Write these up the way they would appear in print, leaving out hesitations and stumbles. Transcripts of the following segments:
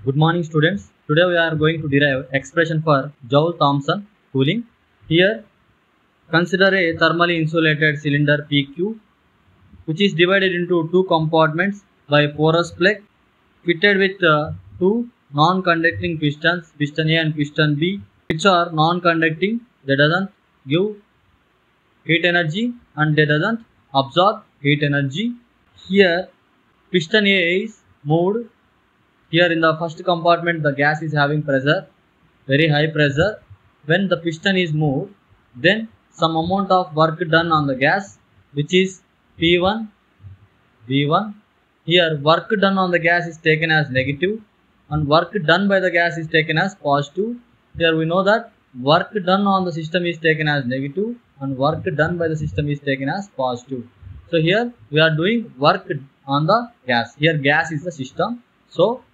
Good morning students. Today we are going to derive expression for Joule-Thomson cooling. Here consider a thermally insulated cylinder PQ which is divided into two compartments by a porous plate fitted with two non-conducting pistons, piston A and piston B, which are non-conducting. They doesn't give heat energy and they doesn't absorb heat energy. Here piston A is moved. Here in the first compartment the gas is having pressure, very high pressure. When the piston is moved, then some amount of work done on the gas, which is P1, V1. Here work done on the gas is taken as negative and work done by the gas is taken as positive. Here we know that work done on the system is taken as negative and work done by the system is taken as positive. So here we are doing work on the gas. Here gas is the system. So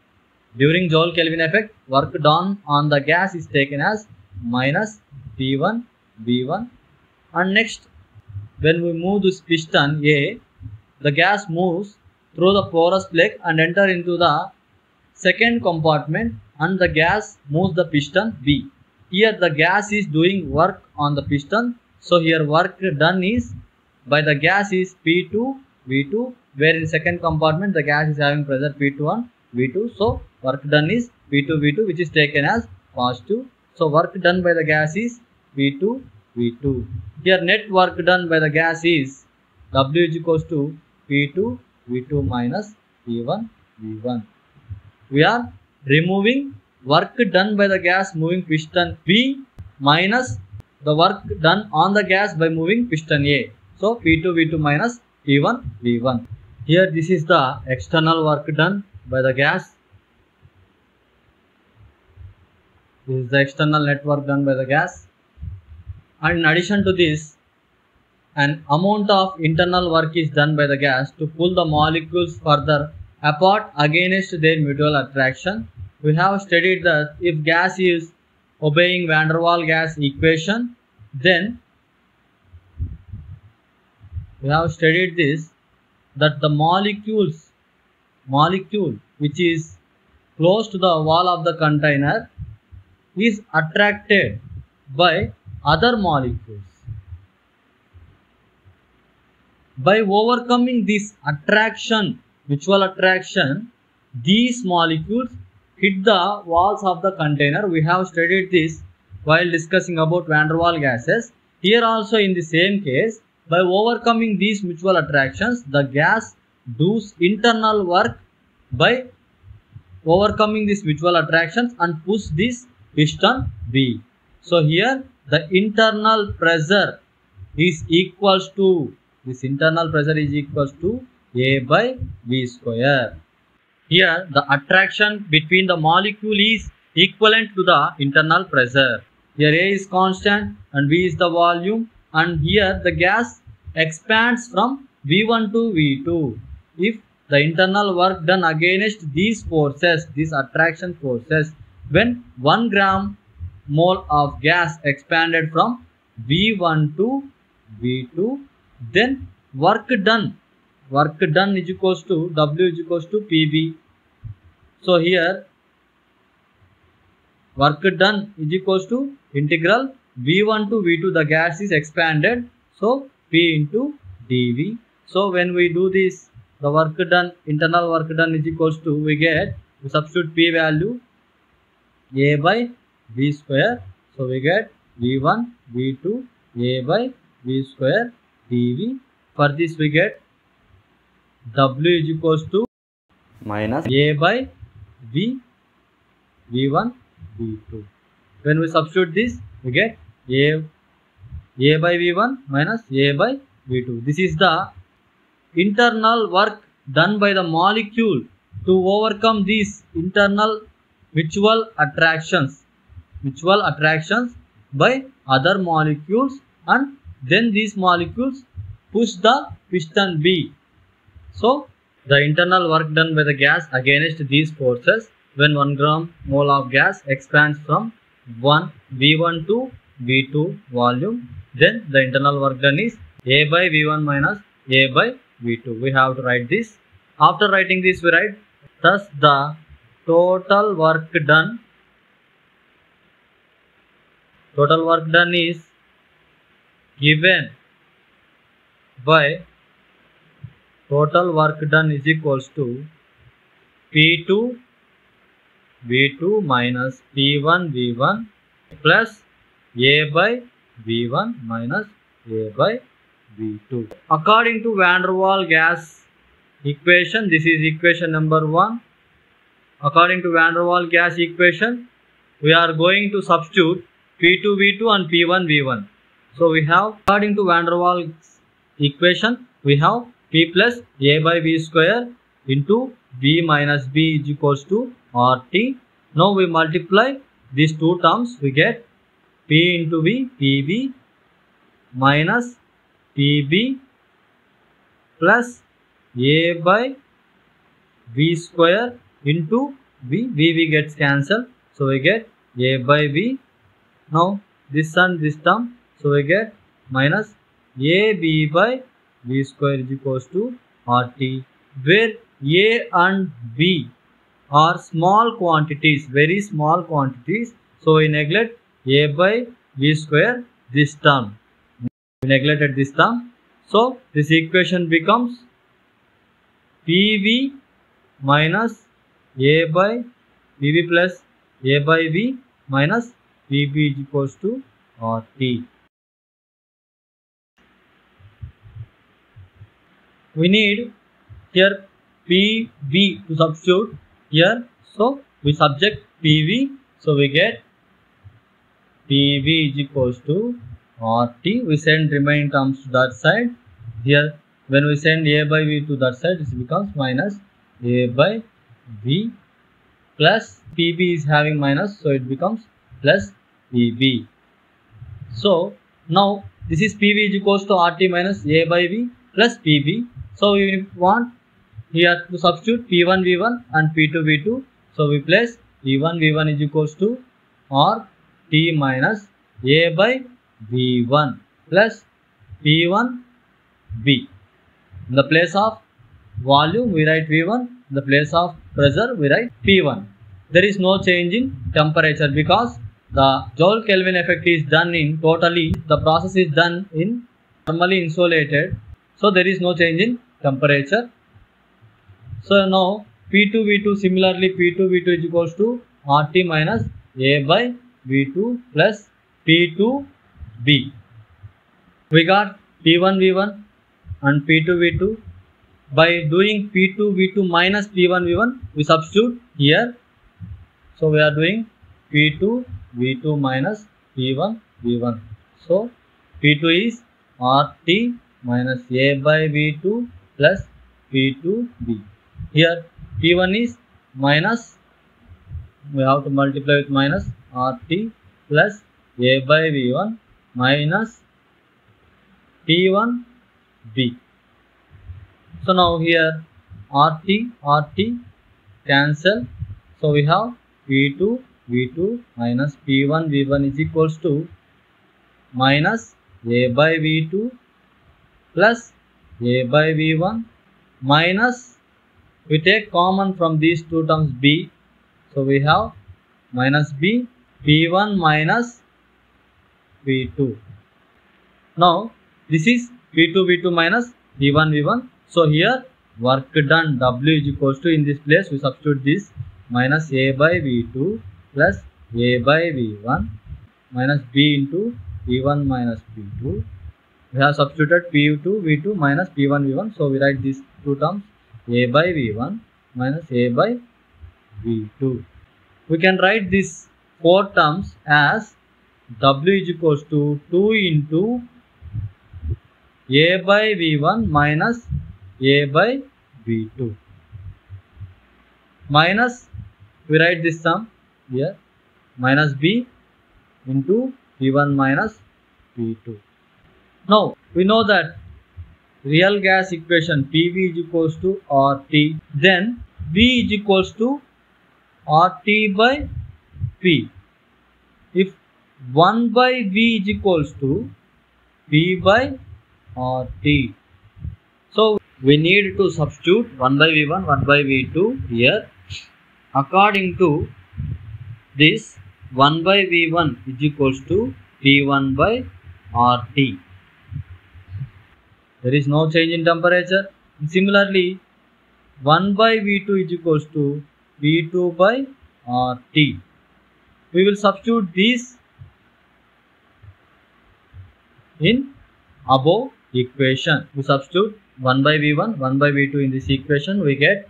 during Joule-Kelvin effect, work done on the gas is taken as minus P1, V1. And next, when we move this piston A, the gas moves through the porous plate and enter into the second compartment and the gas moves the piston B. Here the gas is doing work on the piston. So here work done is by the gas is P2, V2, where in second compartment the gas is having pressure P2 and V2. So work done is P2, V2, which is taken as positive. So work done by the gas is P2, V2. Here net work done by the gas is W is equals to P2, V2 minus P1, V1. We are removing work done by the gas moving piston B minus the work done on the gas by moving piston A. So P2, V2 minus P1, V1. Here this is the external work done by the gas. This is the external net work done by the gas. And in addition to this, an amount of internal work is done by the gas to pull the molecules further apart against their mutual attraction. We have studied that if gas is obeying van der Waals gas equation, then we have studied this, that the molecule which is close to the wall of the container is attracted by other molecules. By overcoming this attraction, mutual attraction, these molecules hit the walls of the container. We have studied this while discussing about van der Waals gases. Here also in the same case, by overcoming these mutual attractions, the gas does internal work by overcoming these mutual attractions and push this piston B. So here the internal pressure is equals to, A by V square. Here the attraction between the molecule is equivalent to the internal pressure. Here A is constant and V is the volume, and here the gas expands from V1 to V2. If the internal work done against these forces, these attraction forces, when 1 gram mole of gas expanded from V1 to V2, then work done is equals to W is equals to PB. So here work done is equals to integral V1 to V2, the gas is expanded, so P into dV. So when we do this, the work done, internal work done is equals to, we substitute P value A by V square. So we get V1, V2, A by V square dV. For this we get W is equals to minus A by V, V1, V2. When we substitute this, we get A by V1 minus A by V2. This is the internal work done by the molecule to overcome these internal mutual attractions by other molecules, and then these molecules push the piston B. So the internal work done by the gas against these forces, when 1 gram mole of gas expands from V1 to V2 volume, then the internal work done is A by V1 minus A by V2. We have to write this. After writing this, we write, thus the total work done is given by total work done is equals to P2 V2 minus P1 V1 plus A by V1 minus A by V2. According to Van der Waals gas equation, this is equation number 1. According to Van der Waals gas equation, we are going to substitute P2 V2 and P1 V1. So we have, according to Van der Waals equation, we have P plus A by V square into V minus B is equals to RT. Now we multiply these two terms, we get P into V, PV minus PB plus A by V square into V. V gets cancelled, so we get A by V. Now this and this term, so we get minus AB by V square is equals to RT, where A and B are small quantities, very small quantities. So we neglect A by V square, this term. We neglected this term. So this equation becomes PV minus A by PV plus A by V minus PB is equals to RT. We need here PV to substitute here. So we subject PV. So we get PV is equals to RT. We send remaining terms to that side. Here when we send A by V to that side, this becomes minus A by V plus PB is having minus, so it becomes plus PB. So now this is PV is equals to RT minus A by V plus PB. So we want here to substitute P1 V1 and P2 V2. So we place P1 V1 is equals to RT minus A by V1 plus P1 V. In the place of volume we write V1, in the place of pressure we write P1. There is no change in temperature because the Joule Kelvin effect is done in totally, the process is done in thermally insulated. So there is no change in temperature. So now P2 V2, similarly P2 V2 is equals to RT minus A by V2 plus P2 B. We got P1 V1 and P2 V2. By doing P2 V2 minus P1 V1, we substitute here. So we are doing P2 V2 minus P1 V1. So P2 is RT minus A by V2 plus P2 B. Here P1 is minus, we have to multiply with minus RT plus A by V1 minus P1 B. So now here RT cancel. So we have P2 V2 minus P1 V1 is equals to minus A by V2 plus A by V1 minus, we take common from these two terms B. So we have minus B, P1 minus P2. Now this is P2 V2 minus P1 V1. So here work done W is equals to, in this place we substitute this minus A by V2 plus A by V1 minus B into P1 minus P2. We have substituted P2 V2 minus P1 V1. So we write these two terms A by V1 minus A by V2. We can write these four terms as W is equals to 2 into A by V1 minus A by V2 minus, we write this sum here, minus B into P1 minus P2. Now we know that real gas equation PV is equals to RT, then V is equals to RT by P. If 1 by V is equals to P by RT, so we need to substitute 1 by V1, 1 by V2 here. According to this, 1 by V1 is equals to P1 by RT. There is no change in temperature. Similarly, 1 by V2 is equals to P2 by RT. We will substitute these in above equation. We substitute 1 by V1, 1 by V2 in this equation. We get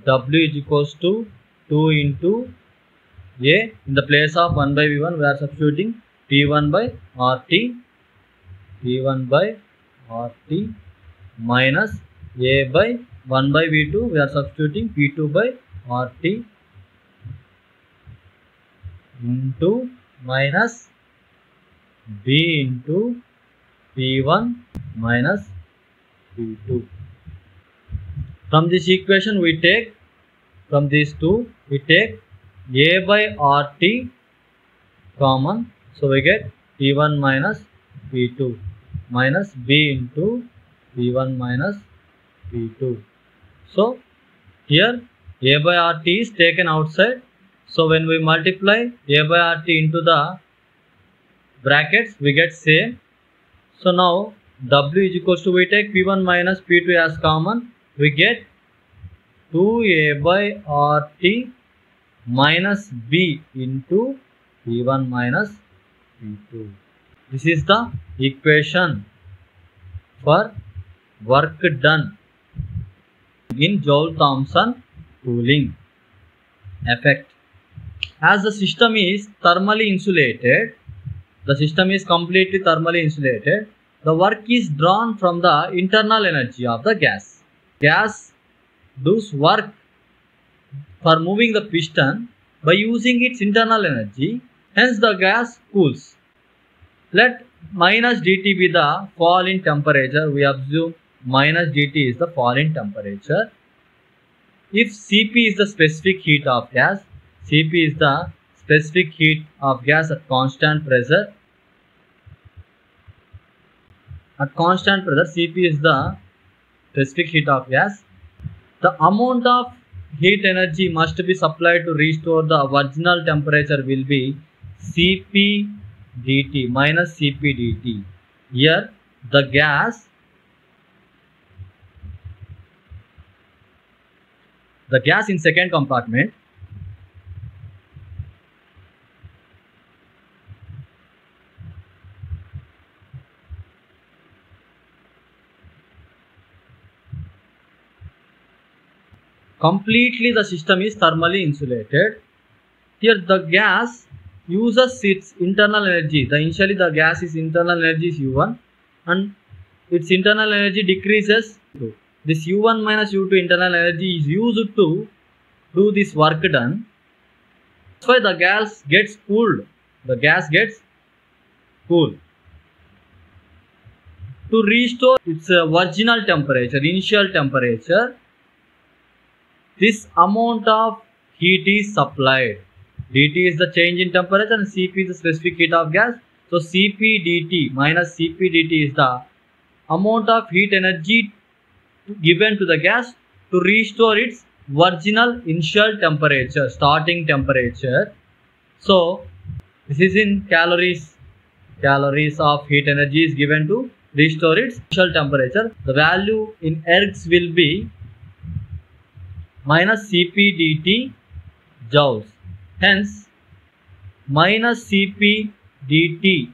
W is equals to 2 into A. In the place of 1 by V1, we are substituting P1 by RT. P1 by RT minus A by 1 by V2, we are substituting P2 by RT into minus B into P1 minus P2. From this equation we take, from these two we take A by RT common, so we get P1 minus P2 minus B into P1 minus P2. So here A by RT is taken outside. So when we multiply A by RT into the brackets, we get same. So now W is equals to, we take P1 minus P2 as common, we get 2A by RT minus B into P1 minus P2. This is the equation for work done in Joule-Thomson cooling effect. As the system is thermally insulated, the system is completely thermally insulated, the work is drawn from the internal energy of the gas. Gas does work for moving the piston by using its internal energy, hence the gas cools. Let minus dT be the fall in temperature. We assume minus dT is the fall in temperature. If Cp is the specific heat of gas, Cp is the specific heat of gas at constant pressure. At constant pressure, Cp is the specific heat of gas. The amount of heat energy must be supplied to restore the original temperature will be Cp dt minus Cp dt. Here the gas in second compartment completely, the system is thermally insulated. Here the gas uses its internal energy. Initially the gas's internal energy is U1 and its internal energy decreases. This U1 minus U2 internal energy is used to do this work done. That's why the gas gets cooled. The gas gets cooled. To restore its original temperature, initial temperature, this amount of heat is supplied. dt is the change in temperature and Cp is the specific heat of gas. So Cp dt minus Cp dt is the amount of heat energy given to the gas to restore its original initial temperature, starting temperature. So this is in calories. Calories of heat energy is given to restore its initial temperature. The value in ergs will be minus Cp dt joules. Hence, minus Cp dt.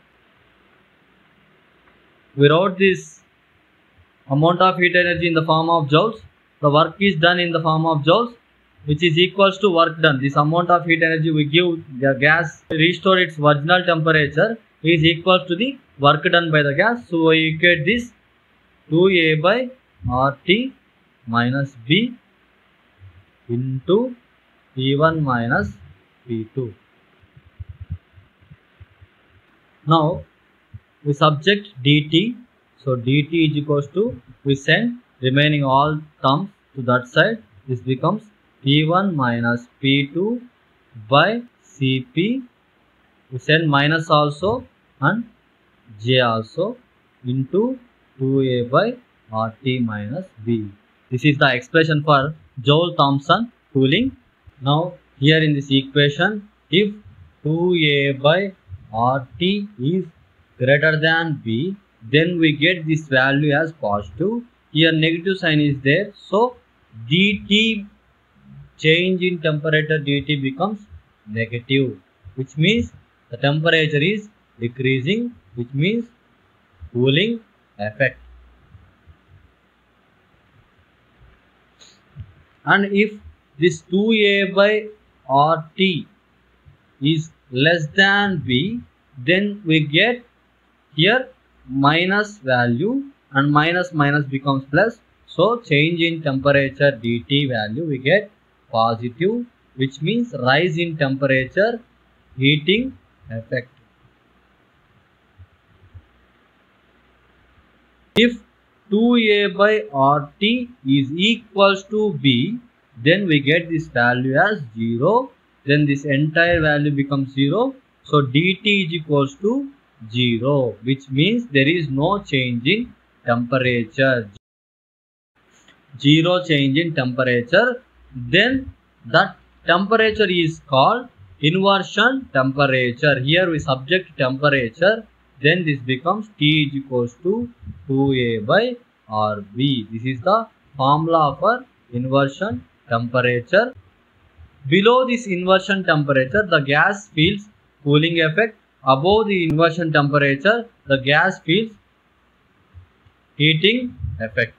We wrote this amount of heat energy in the form of joules. The work is done in the form of joules, which is equals to work done. This amount of heat energy we give the gas to restore its original temperature is equal to the work done by the gas. So we equate this 2A by RT minus B into P1 minus P2. Now we subject dt. So dt is equals to, we send remaining all terms to that side. This becomes P1 minus P2 by Cp. We send minus also and J also into 2A by RT minus B. This is the expression for Joule-Thomson cooling. Now Here in this equation, if 2a by RT is greater than B, then we get this value as positive. Here negative sign is there, so dt, change in temperature dt becomes negative, which means the temperature is decreasing, which means cooling effect. And if this 2a by RT is less than B, then we get here minus value, and minus minus becomes plus, so change in temperature dt value we get positive, which means rise in temperature heating effect. If 2a by RT is equals to B, then we get this value as 0, then this entire value becomes 0, so dt is equals to 0, which means there is no change in temperature, 0 change in temperature. Then that temperature is called inversion temperature. Here we subject temperature, then this becomes T is equals to 2a by RB. This is the formula for inversion temperature. Below this inversion temperature, the gas feels cooling effect. Above the inversion temperature, the gas feels heating effect.